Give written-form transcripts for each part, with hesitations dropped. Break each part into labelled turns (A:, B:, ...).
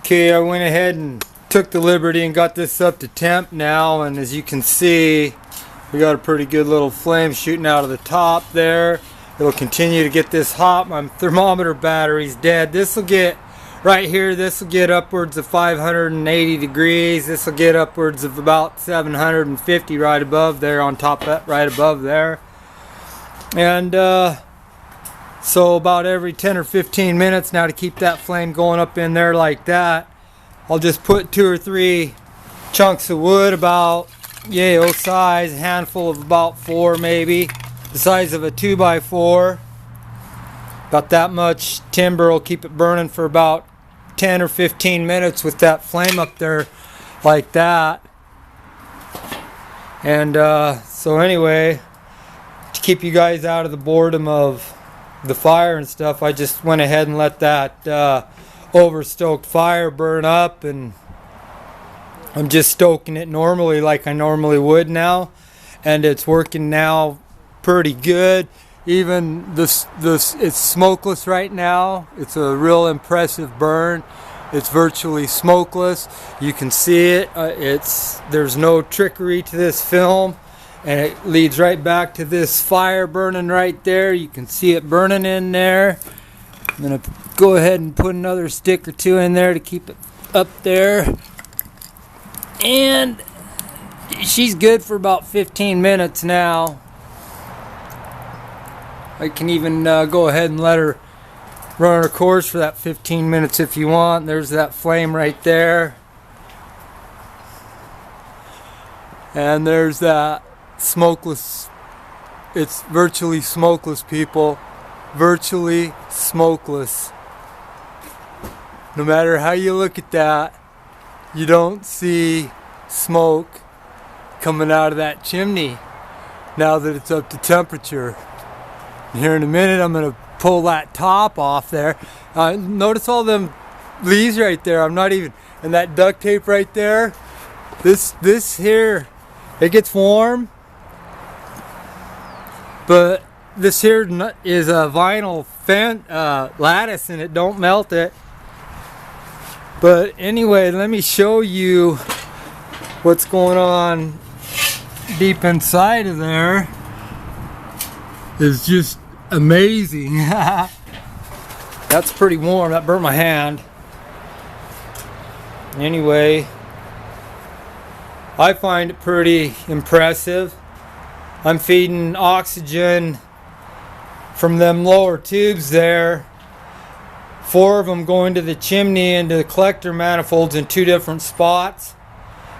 A: Okay, I went ahead and took the liberty and got this up to temp now, and as you can see, we got a pretty good little flame shooting out of the top there. It'll continue to get this hot. My thermometer battery's dead. This will get right here, this will get upwards of 580 degrees. This will get upwards of about 750 right above there, on top of that, right above there. And so about every 10 or 15 minutes now, to keep that flame going up in there like that, I'll just put 2 or 3 chunks of wood about yayo size, a handful of about 4 maybe, the size of a 2x4. About that much timber will keep it burning for about 10 or 15 minutes with that flame up there like that. And so anyway, to keep you guys out of the boredom of the fire and stuff, I just went ahead and let that overstoked fire burn up, and I'm just stoking it normally like I normally would now, and it's working now pretty good. Even this it's smokeless right now. It's a real impressive burn. It's virtually smokeless. You can see it. There's no trickery to this film, and it leads right back to this fire burning right there. You can see it burning in there. I'm gonna go ahead and put another stick or 2 in there to keep it up there. And she's good for about 15 minutes now. I can even go ahead and let her run her course for that 15 minutes if you want. There's that flame right there. And there's that smokeless. It's virtually smokeless, people. Virtually smokeless. No matter how you look at that, you don't see smoke coming out of that chimney now that it's up to temperature. And here in a minute, I'm going to pull that top off there. Notice all them leaves right there. I'm not even, and that duct tape right there. This here, it gets warm, but this here is a vinyl lattice, and it don't melt it. But anyway, let me show you what's going on deep inside of there. It's just amazing. That's pretty warm. That burnt my hand. Anyway, I find it pretty impressive. I'm feeding oxygen from them lower tubes there. 4 of them go into the chimney, into the collector manifolds in 2 different spots,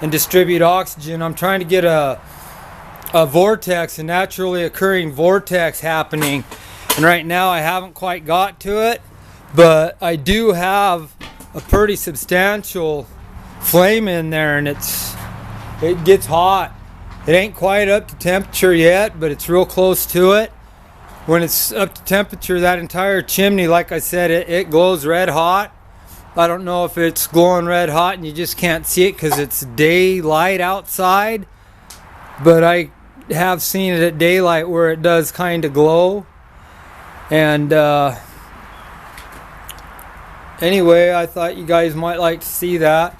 A: and distribute oxygen. I'm trying to get a vortex, a naturally occurring vortex happening, and right now I haven't quite got to it, but I do have a pretty substantial flame in there, and it gets hot. It ain't quite up to temperature yet, but it's real close to it. When it's up to temperature, that entire chimney, like I said, it glows red hot. I don't know if it's glowing red hot and you just can't see it because it's daylight outside, but I have seen it at daylight where it does kind of glow. And anyway, I thought you guys might like to see that.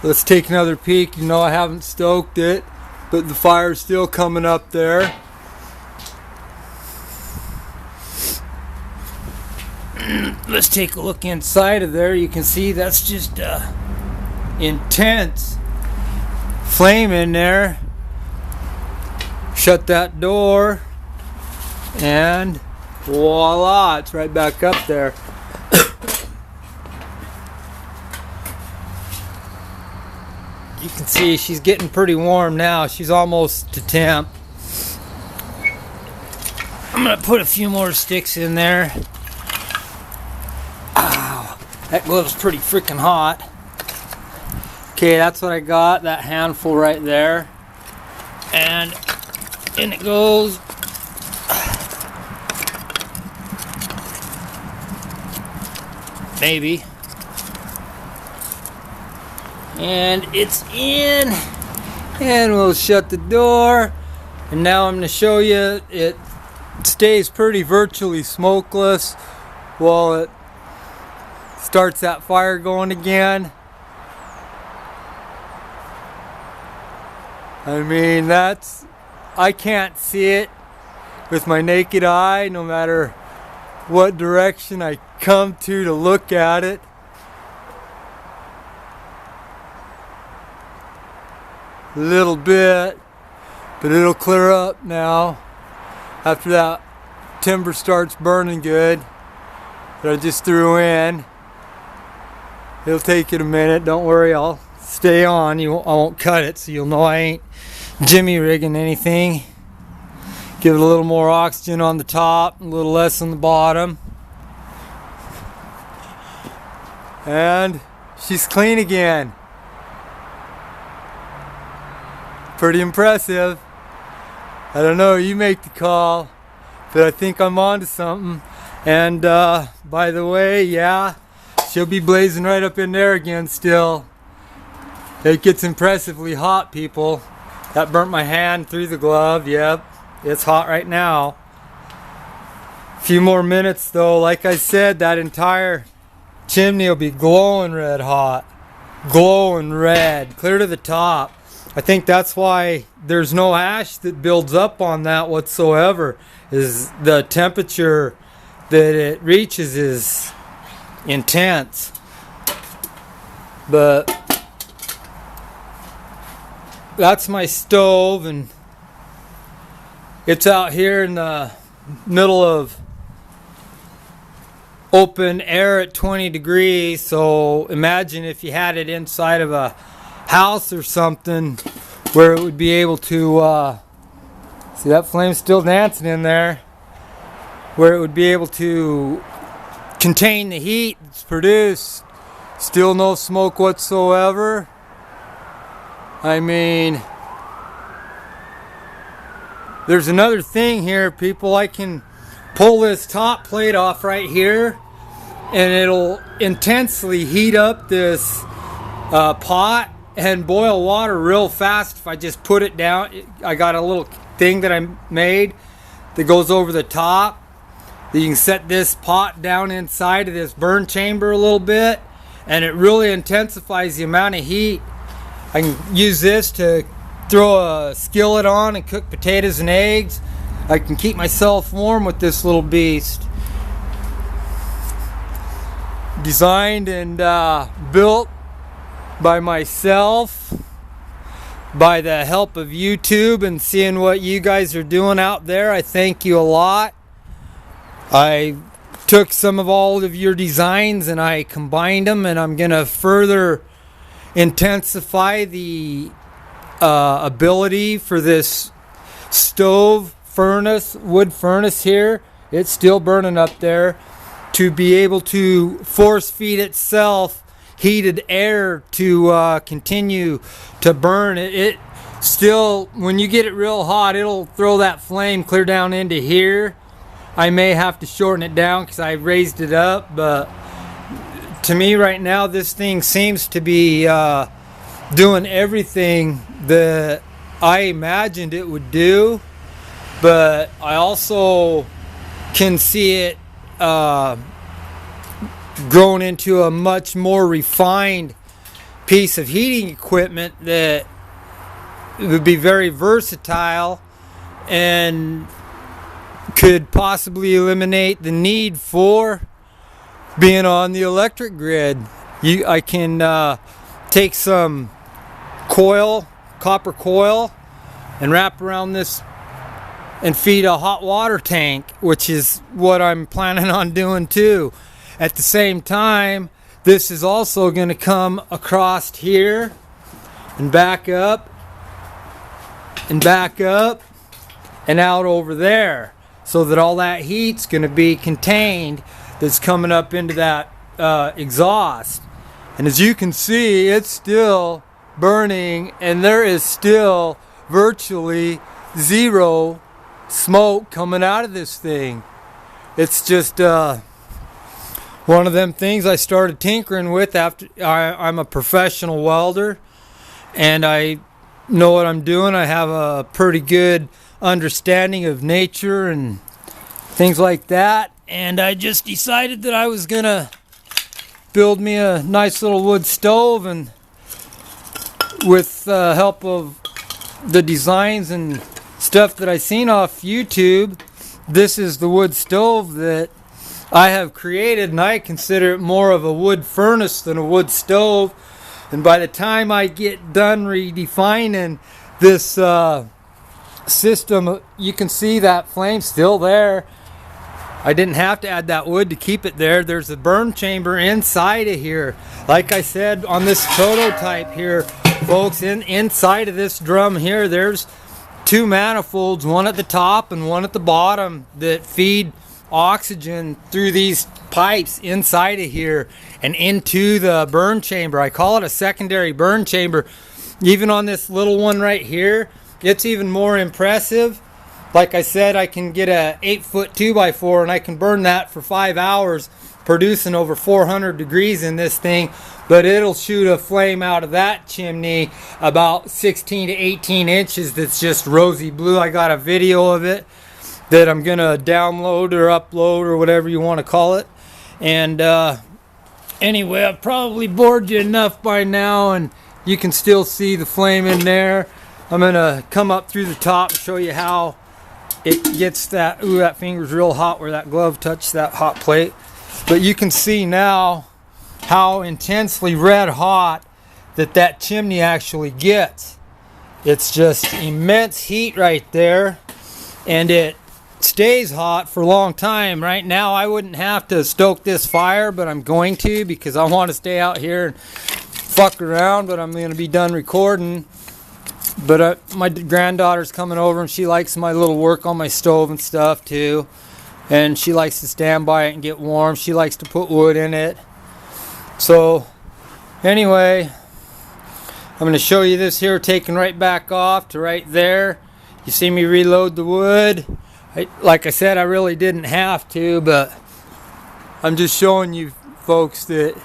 A: Let's take another peek. You know, I haven't stoked it, but the fire's still coming up there. Let's take a look inside of there. You can see that's just intense flame in there. Shut that door, and voila, it's right back up there. You can see she's getting pretty warm now. She's almost to temp. I'm gonna put a few more sticks in there. Ow, that glove's pretty freaking hot. Okay, that's what I got, that handful right there. And in it goes. Maybe. And it's in. And we'll shut the door. And now I'm going to show you it stays pretty virtually smokeless while it starts that fire going again. I mean, I can't see it with my naked eye, no matter what direction I come to look at it. A little bit, but it'll clear up now after that timber starts burning good that I just threw in. It'll take it a minute, don't worry, I'll stay on. I won't cut it so you'll know I ain't jimmy rigging anything. Give it a little more oxygen on the top, a little less on the bottom. And she's clean again. Pretty impressive. I don't know, you make the call, but I think I'm onto something. And by the way, yeah, she'll be blazing right up in there again still. It gets impressively hot, people. That burnt my hand through the glove. Yep, it's hot right now. A few more minutes though, like I said, that entire chimney will be glowing red hot. Glowing red, clear to the top. I think that's why there's no ash that builds up on that whatsoever, is the temperature that it reaches is intense. But that's my stove, and it's out here in the middle of open air at 20 degrees. So imagine if you had it inside of a house or something where it would be able to see that flame's still dancing in there, where it would be able to contain the heat that's produced. Still no smoke whatsoever. I mean, there's another thing here, people. I can pull this top plate off right here and it'll intensely heat up this pot and boil water real fast if I just put it down. I got a little thing that I made that goes over the top. You can set this pot down inside of this burn chamber a little bit, and it really intensifies the amount of heat. I can use this to throw a skillet on and cook potatoes and eggs. I can keep myself warm with this little beast. Designed and built by myself, by the help of YouTube and seeing what you guys are doing out there. I thank you a lot. I took some of all of your designs and I combined them, and I'm gonna further intensify the ability for this stove furnace, wood furnace here. It's still burning up there, to be able to force feed itself heated air to continue to burn. It still, when you get it real hot, it'll throw that flame clear down into here. I may have to shorten it down because I raised it up, but to me right now this thing seems to be doing everything that I imagined it would do. But I also can see it grown into a much more refined piece of heating equipment that would be very versatile and could possibly eliminate the need for being on the electric grid. I can take some coil, copper coil, and wrap around this and feed a hot water tank, which is what I'm planning on doing too. At the same time, this is also going to come across here and back up and out over there, so that all that heat's going to be contained that's coming up into that exhaust. And as you can see, it's still burning, and there is still virtually zero smoke coming out of this thing. It's just one of them things I started tinkering with after I'm a professional welder, and I know what I'm doing. I have a pretty good understanding of nature and things like that, and I just decided that I was gonna build me a nice little wood stove, and with help of the designs and stuff that I seen off YouTube, this is the wood stove that I have created, and I consider it more of a wood furnace than a wood stove. And by the time I get done redefining this system, you can see that flame still there. I didn't have to add that wood to keep it there. There's a burn chamber inside of here. Like I said on this prototype here, folks, inside of this drum here, there's two manifolds, one at the top and one at the bottom, that feed oxygen through these pipes inside of here and into the burn chamber. I call it a secondary burn chamber. Even on this little one right here, it's even more impressive. Like I said, I can get a 8-foot 2x4 and I can burn that for 5 hours, producing over 400 degrees in this thing. But it'll shoot a flame out of that chimney about 16 to 18 inches that's just rosy blue. I got a video of it that I'm gonna download or upload or whatever you want to call it. And anyway, I've probably bored you enough by now, and you can still see the flame in there. I'm gonna come up through the top and show you how it gets that. Ooh, that finger's real hot where that glove touched that hot plate. But you can see now how intensely red hot that chimney actually gets. It's just immense heat right there, and it stays hot for a long time. Right now I wouldn't have to stoke this fire, but I'm going to, because I want to stay out here and fuck around, but I'm going to be done recording. But my granddaughter's coming over, and she likes my little work on my stove and stuff too, and she likes to stand by it and get warm. She likes to put wood in it. So anyway, I'm going to show you this here, taking right back off to right there. You see me reload the wood. Like I said, I really didn't have to, but I'm just showing you folks that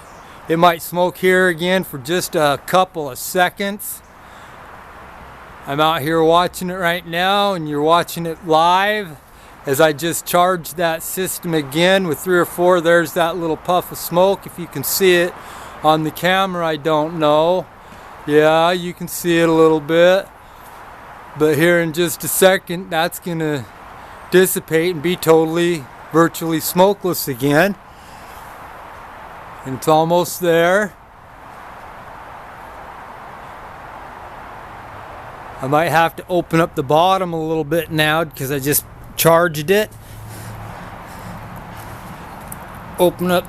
A: it might smoke here again for just a couple of seconds. I'm out here watching it right now, and you're watching it live as I just charged that system again with 3 or 4. There's that little puff of smoke. If you can see it on the camera, I don't know. Yeah, you can see it a little bit. But here in just a second, that's gonna dissipate and be totally, virtually smokeless again. And it's almost there. I might have to open up the bottom a little bit now because I just charged it. Open up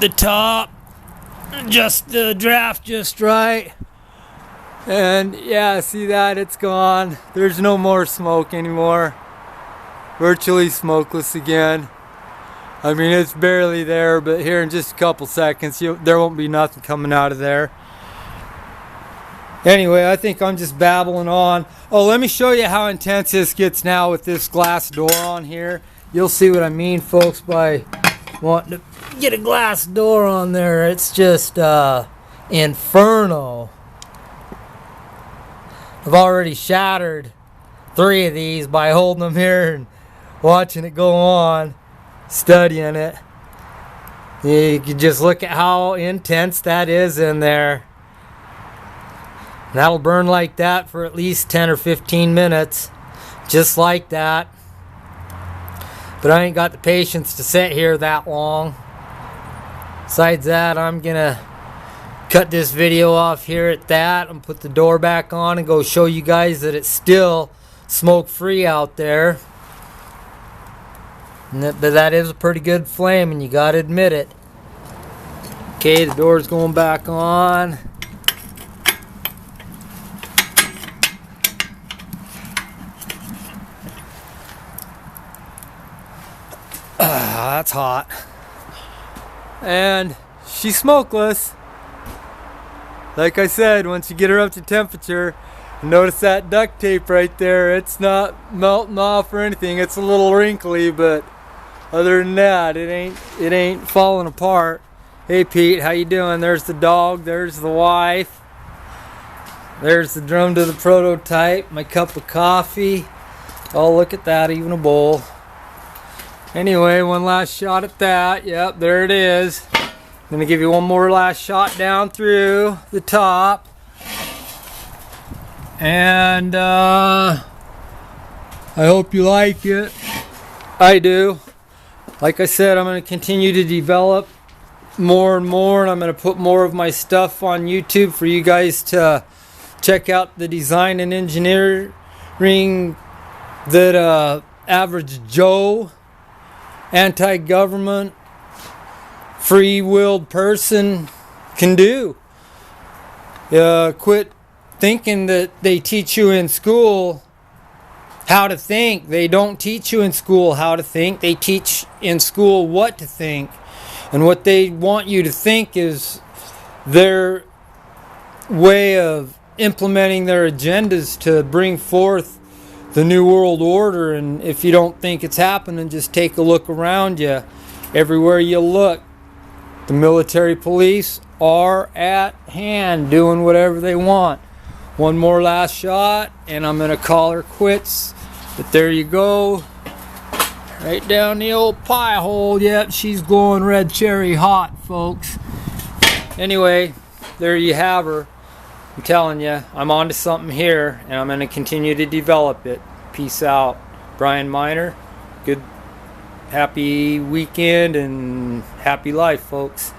A: the top, just the draft just right. And yeah, see that? It's gone. There's no more smoke anymore. Virtually smokeless again. I mean, it's barely there, but here in just a couple seconds, there won't be nothing coming out of there. Anyway, I think I'm just babbling on. Oh, let me show you how intense this gets now with this glass door on here. You'll see what I mean, folks, by wanting to get a glass door on there. It's just inferno. I've already shattered 3 of these by holding them here and watching it go on, studying it. You can just look at how intense that is in there. That'll burn like that for at least 10 or 15 minutes, just like that. But I ain't got the patience to sit here that long. Besides that, I'm gonna cut this video off here at that and put the door back on and go show you guys that it's still smoke free out there. And that is a pretty good flame, and you gotta admit it. Okay, the door's going back on. That's hot. And she's smokeless. Like I said, once you get her up to temperature, notice that duct tape right there. It's not melting off or anything. It's a little wrinkly, but other than that, it ain't falling apart. Hey Pete, how you doing? There's the dog, there's the wife. There's the drum to the prototype, my cup of coffee. Oh, look at that, even a bowl. Anyway, one last shot at that. Yep, there it is. Gonna give you one more last shot down through the top. And I hope you like it. I do. Like I said, I'm going to continue to develop more and more, and I'm going to put more of my stuff on YouTube for you guys to check out the design and engineering that average Joe, anti-government, free-willed person can do. Quit thinking that they teach you in school how to think. They don't teach you in school how to think. They teach in school what to think. And what they want you to think is their way of implementing their agendas to bring forth the New World Order. And if you don't think it's happening, just take a look around you. Everywhere you look, the military police are at hand doing whatever they want. One more last shot and I'm going to call her quits. But there you go. Right down the old pie hole. Yep, she's glowing red cherry hot, folks. Anyway, there you have her. I'm telling you, I'm onto something here and I'm going to continue to develop it. Peace out. Brian Miner. Good, happy weekend and happy life, folks.